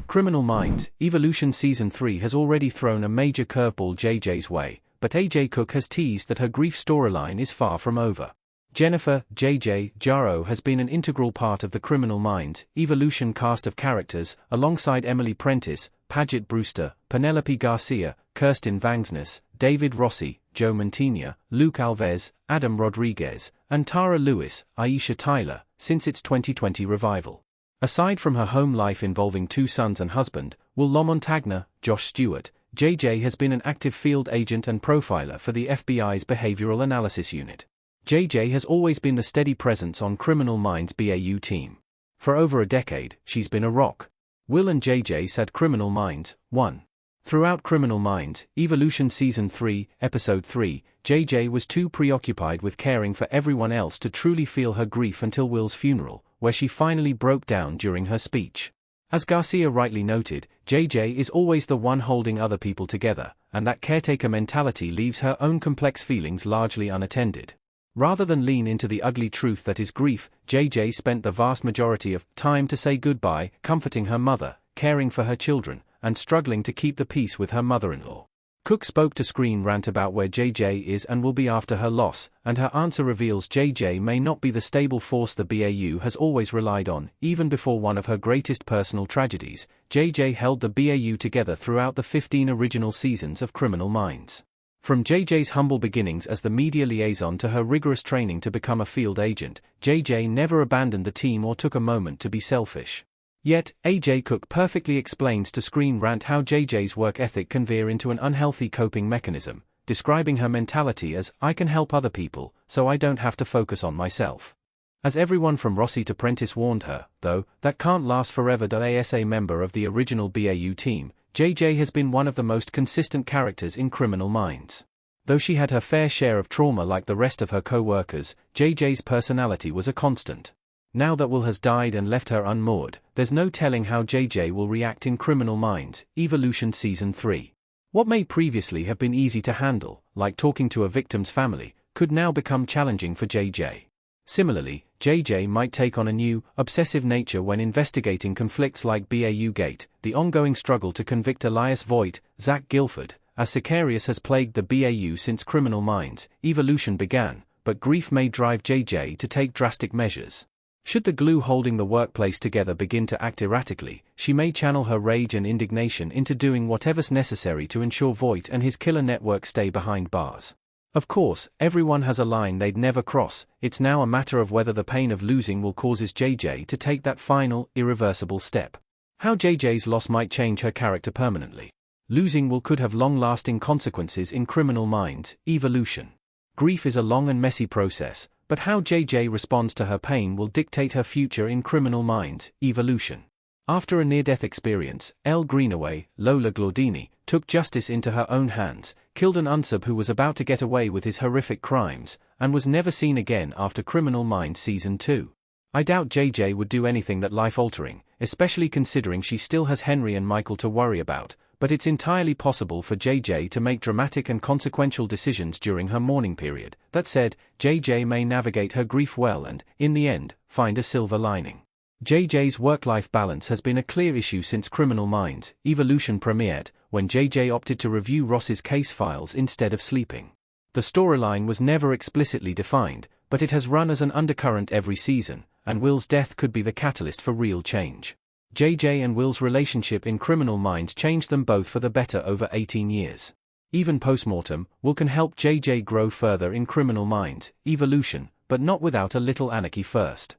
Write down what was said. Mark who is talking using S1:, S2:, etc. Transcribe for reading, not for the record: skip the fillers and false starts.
S1: Criminal Minds, Evolution Season 3 has already thrown a major curveball JJ's way, but AJ Cook has teased that her grief storyline is far from over. Jennifer, JJ, Jaro has been an integral part of the Criminal Minds, Evolution cast of characters, alongside Emily Prentice, Paget Brewster, Penelope Garcia, Kirsten Vangsness, David Rossi, Joe Mantegna, Luke Alves, Adam Rodriguez, and Tara Lewis, Aisha Tyler, since its 2020 revival. Aside from her home life involving 2 sons and husband, Will Lomontagna, Josh Stewart, JJ has been an active field agent and profiler for the FBI's Behavioral Analysis Unit. JJ has always been the steady presence on Criminal Minds' BAU team. For over a decade, she's been a rock. Will and JJ said Criminal Minds, 1. Throughout Criminal Minds, Evolution Season 3, Episode 3, JJ was too preoccupied with caring for everyone else to truly feel her grief until Will's funeral, where she finally broke down during her speech. As Garcia rightly noted, JJ is always the one holding other people together, and that caretaker mentality leaves her own complex feelings largely unattended. Rather than lean into the ugly truth that is grief, JJ spent the vast majority of time to say goodbye, comforting her mother, caring for her children, and struggling to keep the peace with her mother-in-law. Cook spoke to Screen Rant about where JJ is and will be after her loss, and her answer reveals JJ may not be the stable force the BAU has always relied on. Even before one of her greatest personal tragedies, JJ held the BAU together throughout the 15 original seasons of Criminal Minds. From JJ's humble beginnings as the media liaison to her rigorous training to become a field agent, JJ never abandoned the team or took a moment to be selfish. Yet, AJ Cook perfectly explains to Screen Rant how JJ's work ethic can veer into an unhealthy coping mechanism, describing her mentality as, "I can help other people, so I don't have to focus on myself." As everyone from Rossi to Prentice warned her, though, that can't last forever. As a member of the original BAU team, JJ has been one of the most consistent characters in Criminal Minds. Though she had her fair share of trauma like the rest of her co-workers, JJ's personality was a constant. Now that Will has died and left her unmoored, there's no telling how JJ will react in Criminal Minds, Evolution Season 3. What may previously have been easy to handle, like talking to a victim's family, could now become challenging for JJ. Similarly, JJ might take on a new, obsessive nature when investigating conflicts like BAU Gate, the ongoing struggle to convict Elias Voigt, Zach Gilford, as Sicarius has plagued the BAU since Criminal Minds, Evolution began, but grief may drive JJ to take drastic measures. Should the glue holding the workplace together begin to act erratically, she may channel her rage and indignation into doing whatever's necessary to ensure Voigt and his killer network stay behind bars. Of course, everyone has a line they'd never cross. It's now a matter of whether the pain of losing will causes JJ to take that final, irreversible step. How JJ's loss might change her character permanently. Losing Will could have long-lasting consequences in Criminal Minds, Evolution. Grief is a long and messy process, but how JJ responds to her pain will dictate her future in Criminal Minds, Evolution. After a near-death experience, Elle Greenaway, Lola Glaudini, took justice into her own hands, killed an unsub who was about to get away with his horrific crimes, and was never seen again after Criminal Minds Season 2. I doubt JJ would do anything that life-altering, especially considering she still has Henry and Michael to worry about, but it's entirely possible for JJ to make dramatic and consequential decisions during her mourning period. That said, JJ may navigate her grief well and, in the end, find a silver lining. JJ's work-life balance has been a clear issue since Criminal Minds, Evolution premiered, when JJ opted to review Ross's case files instead of sleeping. The storyline was never explicitly defined, but it has run as an undercurrent every season, and Will's death could be the catalyst for real change. JJ and Will's relationship in Criminal Minds changed them both for the better over 18 years. Even post-mortem, Will can help JJ grow further in Criminal Minds, Evolution, but not without a little anarchy first.